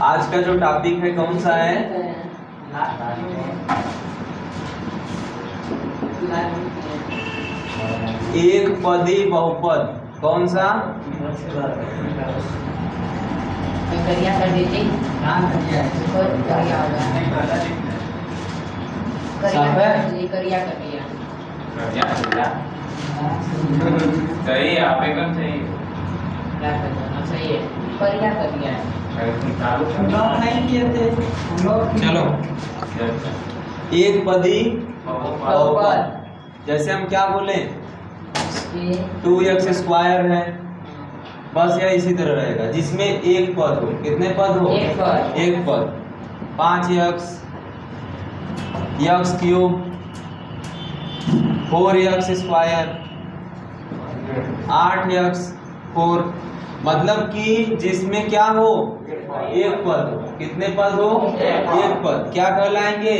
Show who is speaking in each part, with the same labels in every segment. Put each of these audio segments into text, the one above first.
Speaker 1: आज का जो टॉपिक है कौन सा है? एक पदी बहुपद। कौन सा?
Speaker 2: करिया कर दीजिए। करिया कर दिया।
Speaker 3: सही आप एकदम सही।
Speaker 2: क्या करना सही है? करिया कर दिया।
Speaker 4: नहीं किए थे हम लोग।
Speaker 1: चलो, एक पदी
Speaker 2: बहुपद।
Speaker 1: जैसे हम क्या बोले, 2x स्क्वायर है, बस या इसी तरह रहेगा जिसमें एक पद हो। कितने पद हो?
Speaker 2: एक पद।
Speaker 1: एक पद। 5x, x cube, 4x square, 8x 4। मतलब कि जिसमें क्या हो? एक पद हो। कितने पद हो? एक पद। क्या कहलाएंगे?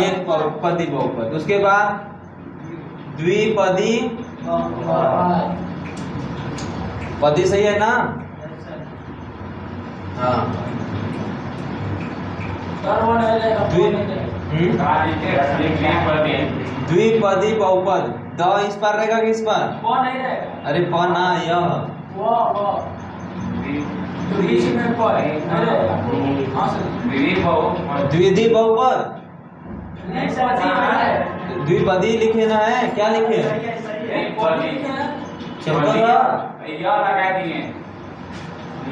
Speaker 1: एक पदी बहुपद। उसके बाद द्विपदी पदी। सही है ना? हाँ। द्विपदी बहुपद। द इस पर रहेगा कि इस पर? अरे प ना, यह द्विपदी बहुपद। द्विपदी लिखे ना है? क्या लिखे?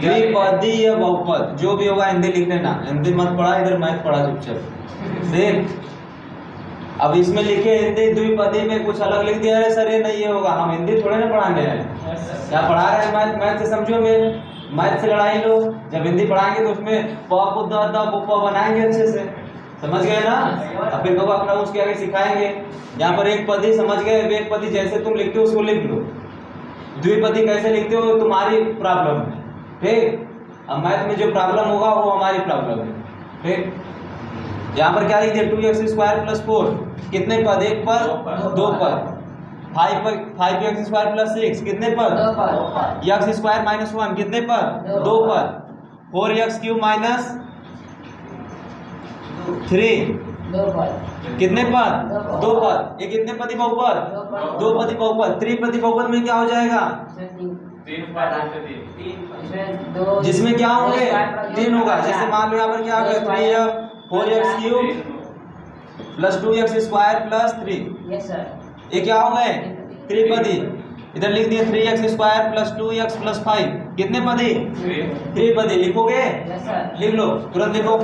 Speaker 1: द्विपदी या बहुपद जो भी होगा हिंदी लिख लेना। हिंदी मत पढ़ा, इधर मैथ पढ़ा चुपचाप। देख, अब इसमें लिखे हिंदी द्विपदी में कुछ अलग लिख दिया है सर, ये नहीं ये होगा। हम हिंदी थोड़े ना पढ़ाने हैं, क्या पढ़ा रहे हैं? मैथ। मैथ से समझो, मेरे मैथ से लड़ाई लो। जब हिंदी पढ़ाएंगे तो उसमें प को द बनाएंगे अच्छे से, समझ गए ना? अब फिर लोग अपना उसके आगे सिखाएंगे। यहाँ पर एक पदी समझ गए, एक पदी जैसे तुम लिखते हो उसको लिख लो। द्विपदी कैसे लिखते हो तुम्हारी प्रॉब्लम है, ठीक? अब मैथ में जो प्रॉब्लम होगा वो हमारी प्रॉब्लम है, ठीक? यहाँ पर क्या लिख दिया? 2x square plus 4। कितने पद? एक पद, दो पद। 5x square plus 6। कितने पद?
Speaker 2: दो पद।
Speaker 1: x square minus 1। कितने पद? दो पद। 4x cube minus 3।
Speaker 2: दो पद।
Speaker 1: कितने पद? दो पद। ये कितने पदी बहुपद? दो पदी बहुपद। त्रिपदी बहुपद में क्या हो जाएगा? जिसमें क्या होंगे? 3 होगा। जैसे मान लो यहाँ पर क्या होगा? 3 4x cube plus 2x square plus 3।
Speaker 2: Yes sir.
Speaker 1: ये क्या हो गए? त्रिपदी। इधर लिख दिए 3x square plus 2x plus 5। कितने पदी? त्रिपदी। लिखोगे?
Speaker 2: Yes sir.
Speaker 1: लिख लो, तुरंत लिखो।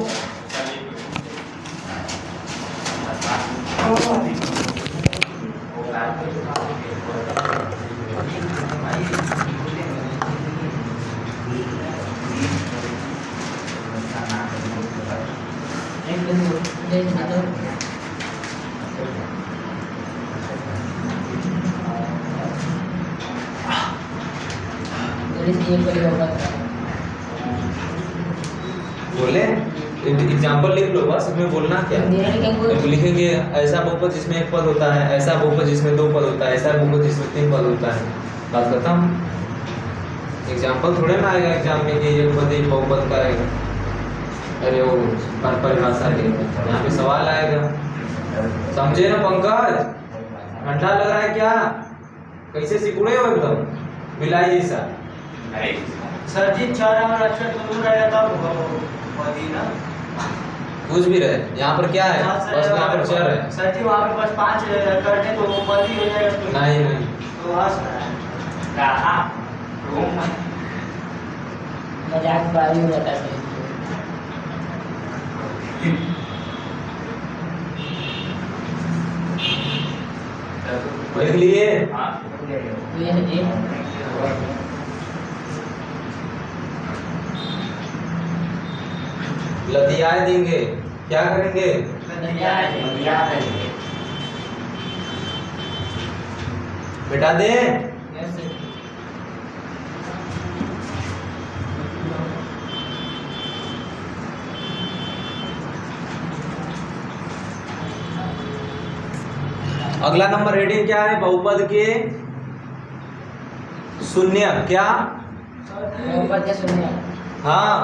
Speaker 1: बोले एग्जाम्पल लिख लो, बस इसमें बोलना क्या? तो लिखेंगे ऐसा बहुपद जिसमें एक पद होता है, ऐसा बहुपद जिसमें दो पद होता है, ऐसा बहुपद जिसमें 3 पद होता है। बात खत्म। एग्जाम्पल थोड़े ना आएगा एग्जाम में कि एक पद एक बहुपद का आएगा। अरे वो परिभाषा के यहाँ पे सवाल आएगा, समझे ना पंकज? ठंडा लग रहा है क्या? कैसे सिकुड़े हो एकदम बिलाई जैसा?
Speaker 4: सर जी 4 और अक्षर दोनों रहेगा पदी ना,
Speaker 1: कुछ भी रहे। यहाँ पर क्या है? बस यहाँ पर चर है।
Speaker 4: सर जी वहाँ पे बस 5 करने तो वो पदी हो जाएगा।
Speaker 1: नहीं नहीं,
Speaker 4: तो
Speaker 2: मजाक बारी हो जाता है।
Speaker 1: लिख लिए? लतियाए देंगे। क्या करेंगे? बेटा दे। अगला नंबर हेडिंग क्या है? बहुपद के शून्य। क्या?
Speaker 2: बहुपद के शून्य।
Speaker 1: हाँ,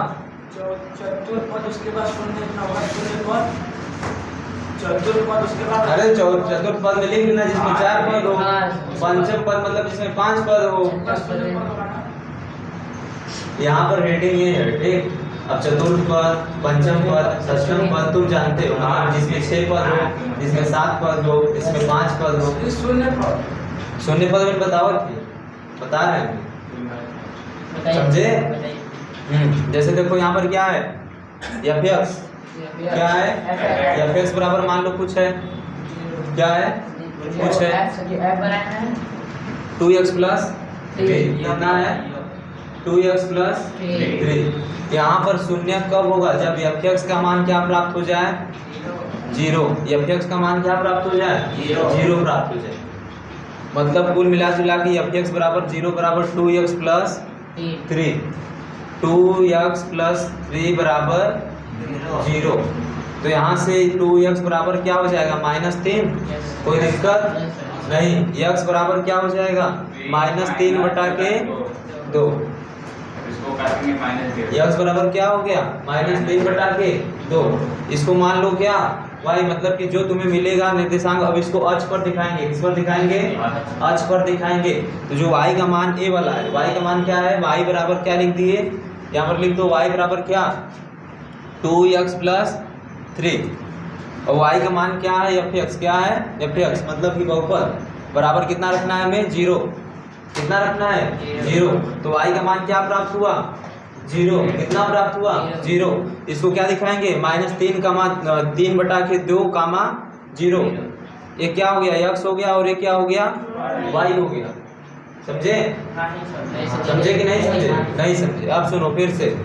Speaker 4: चतुर्पद उसके बाद शून्य इतना होगा, शून्य पद चतुर्पद उसके बाद
Speaker 1: अरे चतुर्पद में लिख लेना जिसमें 4 पद हो, पंचम पद मतलब जिसमें 5 पद हो।
Speaker 4: शून्य पद होगा ना।
Speaker 1: यहाँ पर हेडिंग ये है, ठीक। अब चतुर्थ पद, पंचम पद, षष्ठम पद तुम जानते हो, मतलब जिसमें 6 पद हो, जिसमें 7 पद हो, जिसमें 5 पद हो।
Speaker 4: ये शून्य पद
Speaker 1: शून्य पद में बताओ, बता रहे हैं,
Speaker 2: बताइए,
Speaker 1: समझे?
Speaker 2: बताइए।
Speaker 1: जैसे देखो यहाँ पर क्या है, fx क्या है, fx बराबर मान लो कुछ है, क्या है, कुछ है
Speaker 2: ऐप बनाना है
Speaker 1: 2x प्लस 3, कितना है 2x प्लस 3। यहाँ पर शून्य कब होगा, जब fx का मान क्या प्राप्त हो जाए, 0। fx का मान क्या प्राप्त हो जाए, 0 प्राप्त हो जाए। मतलब कुल मिला जुला के fx बराबर 0 बराबर 2x प्लस 3, 2x प्लस 3 बराबर 0। तो यहाँ से 2x बराबर क्या हो जाएगा, -3। कोई दिक्कत नहीं, x बराबर क्या हो जाएगा, -3 बटा के 2।
Speaker 3: इसको काटेंगे -0।
Speaker 1: x बराबर क्या हो गया, -3 बटा के 2। इसको मान लो क्या, y, मतलब कि जो तुम्हें मिलेगा निर्देशांक, अब इसको अक्ष पर दिखाएंगे, किस पर दिखाएंगे, अक्ष पर दिखाएंगे। तो जो y का मान a वाला है, y का मान क्या है, y बराबर क्या लिख दिए, यहाँ पर लिख दो y बराबर क्या, 2x प्लस 3। और y का मान क्या है, fx क्या है, fx मतलब कि बहुपद बराबर कितना रखना है हमें, 0। कितना रखना है, 0। तो y का मान क्या प्राप्त हुआ, 0। कितना प्राप्त हुआ, 0। इसको क्या दिखाएंगे, -3 कामा 3 बटा के 2 कामा 0। ये क्या हो गया, x हो गया, और ये क्या हो गया, y हो गया। समझे, समझे कि नहीं समझे, नहीं समझे। अब सुनो फिर से,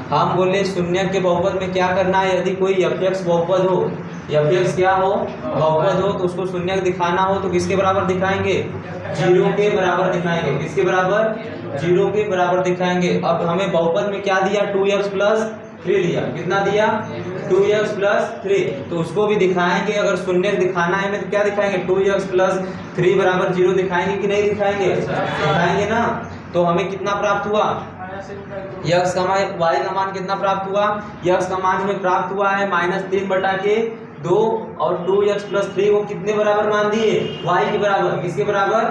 Speaker 1: हम बोले शून्य के बहुपद में क्या करना है, यदि कोई fx बहुपद हो, fx क्या हो, बहुपद हो, तो उसको शून्य दिखाना हो तो किसके बराबर दिखाएंगे, 0 के बराबर दिखाएंगे। किसके बराबर, 0 के बराबर दिखाएंगे। अब हमें बहुपद में क्या दिया, 2x प्लस 3 दिया, कितना दिया, 2x प्लस 3। तो उसको भी दिखाएंगे, अगर शून्य दिखाना है तो क्या दिखाएंगे, 2x प्लस 3 बराबर 0 दिखाएंगे कि नहीं दिखाएंगे, दिखाएंगे ना। तो हमें कितना प्राप्त हुआ, x का मान, y का मान कितना प्राप्त हुआ, x का मान हमें प्राप्त हुआ है -3 बटा के 2, और 2x प्लस 3 को कितने बराबर मान दिए, y के बराबर। किसके बराबर,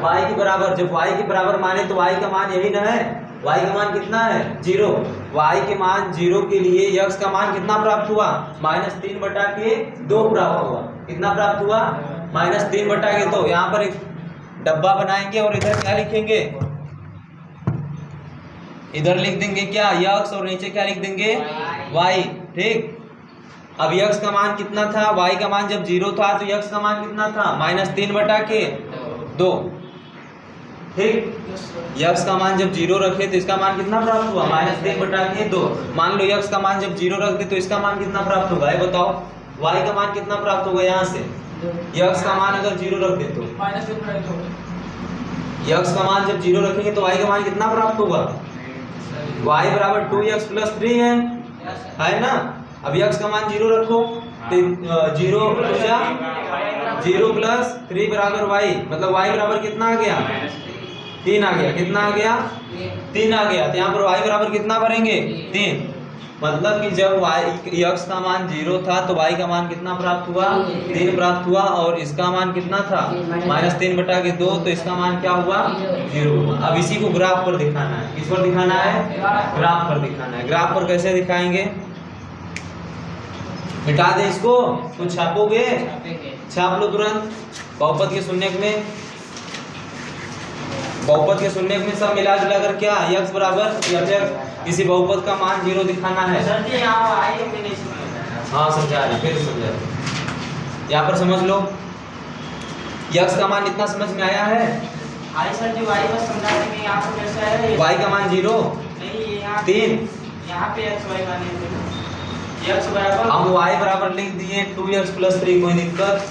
Speaker 1: y के बराबर। जब y के बराबर माने तो y का मान यही ना है, y का मान कितना है, 0। y के मान 0 के लिए x का मान कितना प्राप्त हुआ, -3 बटा के 2 प्राप्त हुआ। कितना प्राप्त हुआ, -3 बटा के 2। यहाँ पर एक डब्बा बनाएंगे और इधर क्या लिखेंगे, इधर लिख देंगे क्या, x, और नीचे क्या लिख देंगे, y। ठीक। अब x का मान कितना था, y का मान जब 0 था तो x का मान कितना था, -3 बटा के 2। ठीक। x का मान जब 0 रखे तो इसका मान कितना प्राप्त हुआ, -3 बटा के 2। मान लो x का मान जब 0 रख दे तो इसका मान कितना प्राप्त होगा, ये बताओ, y का मान कितना प्राप्त होगा। यहाँ से x का मान अगर 0 रख दे तो x का मान जब 0 रखेंगे तो y का मान कितना प्राप्त होगा, y बराबर 2x प्लस 3 है ना। अब x का मान 0 रखो तो 0 प्लस 3 बराबर y, मतलब y बराबर कितना आ गया, 3 आ गया। कितना आ गया, 3 आ गया। तो यहाँ पर y बराबर कितना भरेंगे, 3। मतलब कि जब x का मान 0 था तो y का मान कितना प्राप्त हुआ, 3 प्राप्त हुआ। और इसका मान कितना था, -3 बटा के 2, तो इसका मान क्या हुआ, 0 हुआ। अब इसी को ग्राफ पर दिखाना है। किस पर दिखाना है, ग्राफ पर दिखाना है। ग्राफ पर कैसे दिखाएंगे, मिटा दे इसको, कुछ छापोगे, छाप लो तुरंत। बहुपद के शून्यक में, बहुपद के शून्यक में सब मिला जुला कर क्या, x बराबर fx, किसी बहुपद का मान 0 दिखाना है।
Speaker 4: सर जी यहाँ आए कि नहीं समझ,
Speaker 1: हाँ समझा रहे, फिर समझा रहे। यहाँ पर समझ लो, x का मान इतना समझ में आया है।
Speaker 4: आई सर जी, y बस समझा देंगे। यहाँ पर कैसा है,
Speaker 1: y का मान 0
Speaker 4: नहीं, यहाँ
Speaker 1: 3,
Speaker 4: यहाँ पे x y का नहीं, x बराबर,
Speaker 1: हम y बराबर लिख दिए 2x प्लस 3, कोई दिक्कत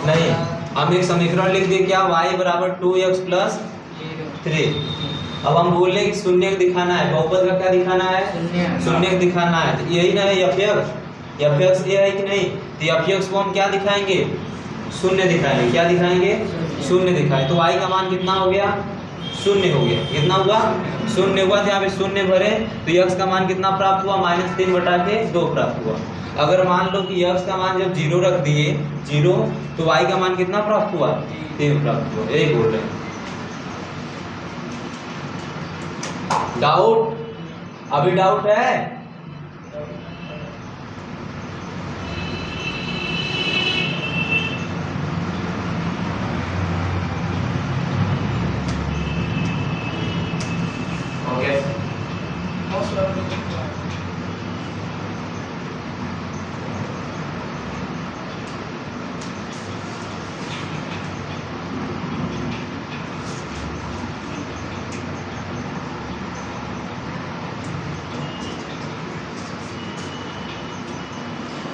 Speaker 1: नहीं। हम एक समीकरण लिख दिए क्या, y बराबर 2x प्लस 3। अब हम बोले कि शून्य दिखाना है, बहुपद का क्या दिखाना है, शून्य दिखाना है। तो यही ना है fx ये है कि नहीं। तो fx को हम क्या दिखाएंगे, शून्य दिखाएंगे। क्या दिखाएंगे, शून्य दिखाएं। तो y का मान कितना हो गया, शून्य हो गया। कितना हुआ? शून्य हुआ। तो यहाँ पे शून्य भरे तो यक्स का मान कितना प्राप्त हुआ? -3/2 प्राप्त हुआ। अगर मान लो कि यक्स का मान जब 0 रख दिए 0 तो वाई का मान कितना प्राप्त हुआ? 3 प्राप्त हुआ। यही बोल रहे हैं। डाउट? अभी डाउट है?
Speaker 3: हो गया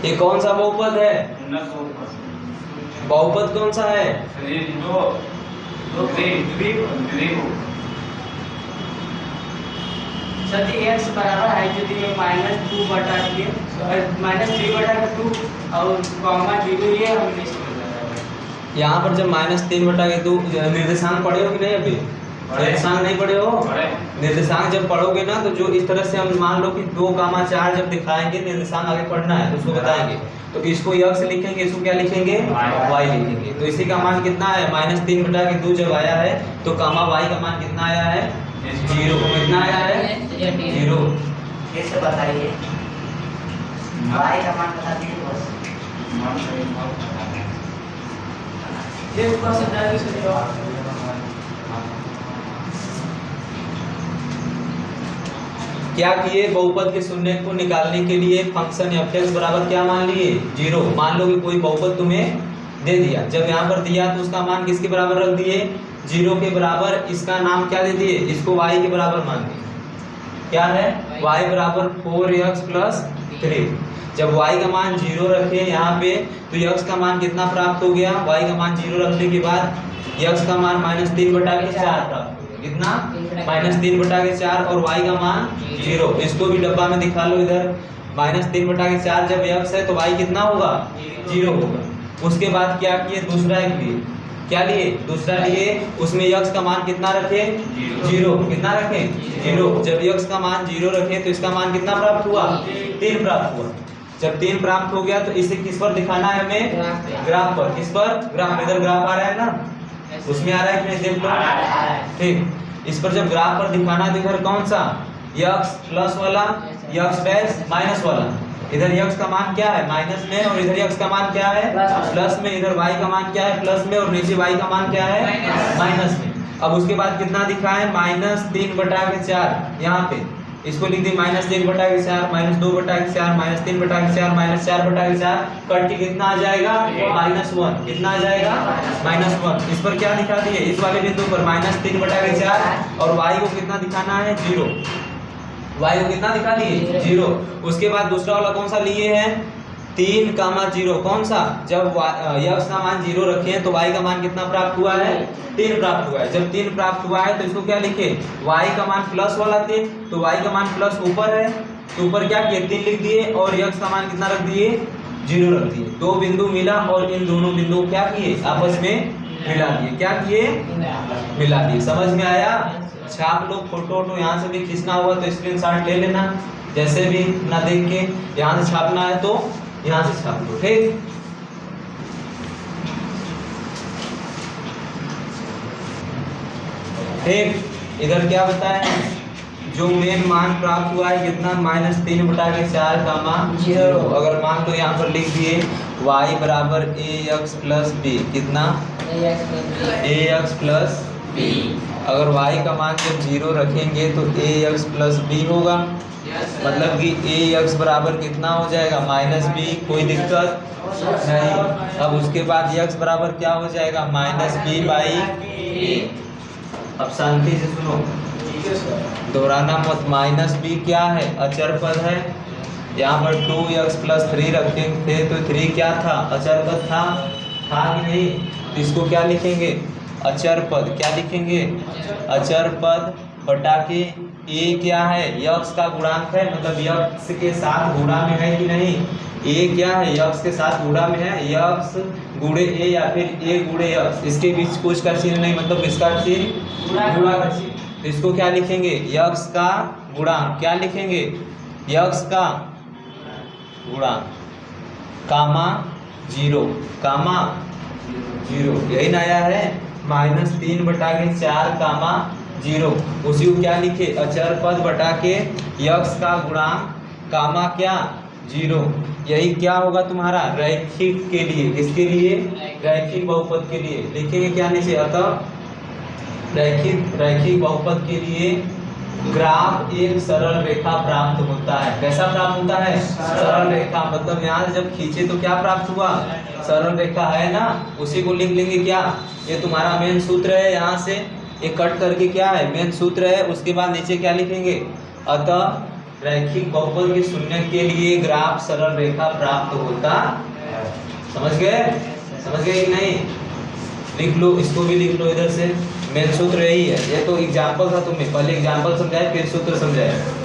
Speaker 1: ये कौन सा बहुपद है?
Speaker 3: उन्नत ऊपर
Speaker 1: बहुपद कौन सा है?
Speaker 4: सर जी x बराबर है यदि -2/2 -3/2 और कॉमा 0 ये हम नहीं समझ रहे हैं।
Speaker 1: यहाँ पर जब -3/2 निर्देशांक पढ़े हो कि नहीं? अभी निर्देशांक नहीं पढ़े हो? निर्देशांक जब पढ़ोगे ना तो जो इस तरह से हम मान लो कि 2,4 जब दिखाएंगे निर्देशांक आगे पढ़ना है तो उसको बताएंगे। तो इसको यक्स लिखेंगे, इसको क्या लिखेंगे? वाई लिखेंगे। तो इसी का मान कितना है? -3/2 जब आया है तो कामा वाई का मान कितना आया है? 0। कितना आया है? 0।
Speaker 4: कैसे बताइए? y का मान बता दीजिए बस। ये ऊपर से डाल दीजिए।
Speaker 1: क्या किए? बहुपद के शून्य को निकालने के लिए फंक्शन f(x) बराबर क्या मान लिए? 0। मान लो कि कोई बहुपद तुम्हें दे दिया, जब यहाँ पर दिया तो उसका मान किसके बराबर रख दिए? 0 के बराबर। इसका नाम क्या दे दिए? इसको y के बराबर मान दिए। क्या है? y बराबर 4x + 3। जब y का मान 0 रखे यहाँ पे तो x का मान कितना प्राप्त हो गया? y का मान 0 रखने के बाद x का मान -3/4 प्राप्त हो गया। कितना? -3/4 और y का मान 0। इसको भी डब्बा में दिखा लो इधर। -3/4 जब x है तो y कितना होगा? 0 होगा। उसके बाद क्या किए? दूसरा एक लिए। क्या लिए? दूसरा लिए। उसमें x का मान कितना रखे? 0। कितना रखे? 0। जब x का मान 0 रखे तो इसका मान कितना प्राप्त हुआ? 3 प्राप्त हुआ। जब 3 प्राप्त हो गया तो इसे किस पर दिखाना है हमें? ग्राफ पर। किस पर? ग्राफ। इधर ग्राफ आ रहा है ना? उसमें आ रहा है कि नहीं? देख लो। ठीक। इस पर जब ग्राफ पर दिखाना है तो इधर कौन सा? x प्लस वाला, x डैश माइनस वाला। इधर x का मान क्या है? माइनस में, और इधर x का मान क्या है? प्लस में। इधर y का मान क्या है? प्लस में, और नीचे y का मान क्या है? माइनस में। अब उसके बाद कितना दिखा है? -3/4। यहाँ पे इसको लिख दी -1/4, -2/4, -3/4, -4/4। कट के कितना आ जाएगा? -1। कितना आ जाएगा? -1। इस पर क्या दिखा दिए? इस वाले बिंदु पर -3/4 और y को कितना दिखाना है? 0। y को कितना दिखा दिए? 0। उसके बाद दूसरा वाला कौन सा लिए हैं? 3,0। कौन सा? जब x का मान 0 रखे हैं तो y का मान कितना प्राप्त हुआ है? 3 प्राप्त हुआ है। जब 3 प्राप्त हुआ है तो इसको क्या लिखे? y का मान प्लस वाला 3, तो y का मान प्लस ऊपर है तो ऊपर क्या किए? 3 लिख दिए और x का मान कितना रख दिए? 0 रख दिए। दो बिंदु मिला और इन दोनों बिंदुओं क्या किए? आपस में मिला दिए। क्या किए? मिला दिए। समझ में आया? छाप लो। फोटो यहाँ से भी खींचना होगा तो स्क्रीनशॉट ले लेना। जैसे भी ना देख के यहाँ से छापना है तो यहाँ से छाप लो। ठीक। ठीक। इधर क्या बताया? जो मेन मान प्राप्त हुआ है कितना? -3/4 का मान 0। अगर मान तो यहाँ पर लिख दिए y बराबर ax + b। कितना? ax + b। अगर y का मान जब 0 रखेंगे तो ax + b होगा। मतलब कि ax बराबर कितना हो जाएगा? -b। कोई दिक्कत नहीं। अब उसके बाद x बराबर क्या हो जाएगा? -b/a। अब शांति से सुनो, दोहराना मत। -b क्या है? अचर पद है। यहाँ पर 2x + 3 रखे थे तो 3 क्या था? अचर पद था कि नहीं? तो इसको क्या लिखेंगे? अचर पद। क्या लिखेंगे? अचर पद बटा के ए क्या है, यक्स का गुणांक है, मतलब यक्स के साथ गुणा में है कि नहीं। ए क्या है, यक्स के साथ गुणा में है, यक्स गुणे ए या फिर ए गुणे यक्स, इसके बीच कुछ का चिन्ह नहीं, मतलब इसका चिन्ह गुणा का चिन्ह। तो इसको क्या लिखेंगे, यक्स का गुणांक। क्या लिखेंगे, यक्स का गुणांक कामा 0 कामा 0, यही नया है। -3/4 कामा 0, उसी को क्या लिखे, अचर पद बटा के यक्स का गुणांक कामा क्या 0। यही क्या होगा तुम्हारा रैखिक के लिए, किसके लिए, रैखिक बहुपद के लिए। लिखेंगे क्या नीचे, अतः रैखिक बहुपद के लिए ग्राफ एक सरल रेखा प्राप्त होता है। कैसा प्राप्त होता है, सरल रेखा, मतलब यहाँ से जब खींचे तो क्या प्राप्त हुआ, सरल रेखा है ना, उसी को लिख लेंगे। क्या, ये तुम्हारा मेन सूत्र है, यहाँ से एक कट करके क्या है मेन सूत्र है। उसके बाद नीचे क्या लिखेंगे, अतः रैखिक बहुपद के शून्य के लिए ग्राफ सरल रेखा प्राप्त होता। समझ गए, समझ गए कि नहीं, लिख लो, इसको भी लिख लो इधर से। मेन सूत्र यही है, ये तो एग्जाम्पल था, तुम्हें पहले एग्जाम्पल समझाए फिर सूत्र समझाए।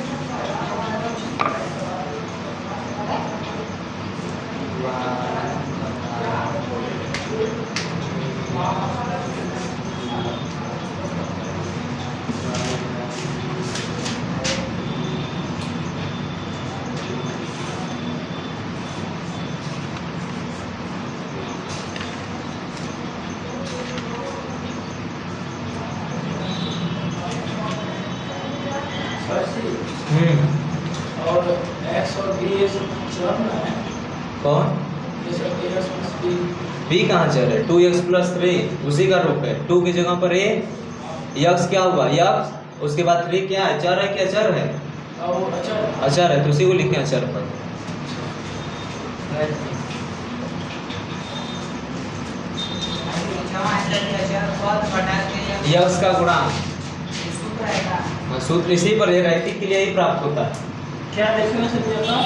Speaker 4: और x और b ये सब चर ना है,
Speaker 1: कौन,
Speaker 4: ये सब a plus b,
Speaker 1: b कहाँ चल है, 2x + 3 उसी का रूप है। 2 की जगह पर a, यक्स क्या हुआ, यक्स, उसके बाद 3 क्या है, चर है, क्या चर है,
Speaker 4: और अचर
Speaker 1: अचर है, तो उसी को लिखते हैं अचर पर। यक्स का गुणांक सूत्र इसी पर है, रैखिक के लिए ही प्राप्त होता है।
Speaker 4: क्या देखने से दिया था,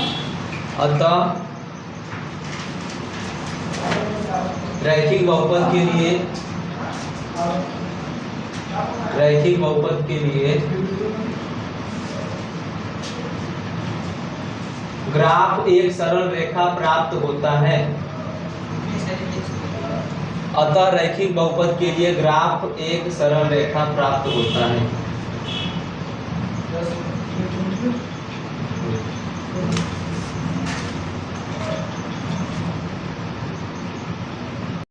Speaker 1: अतः रैखिक बहुपद के लिए, रैखिक बहुपद के लिए ग्राफ एक सरल रेखा प्राप्त होता है। अतः रैखिक बहुपद के लिए ग्राफ एक सरल रेखा प्राप्त होता है।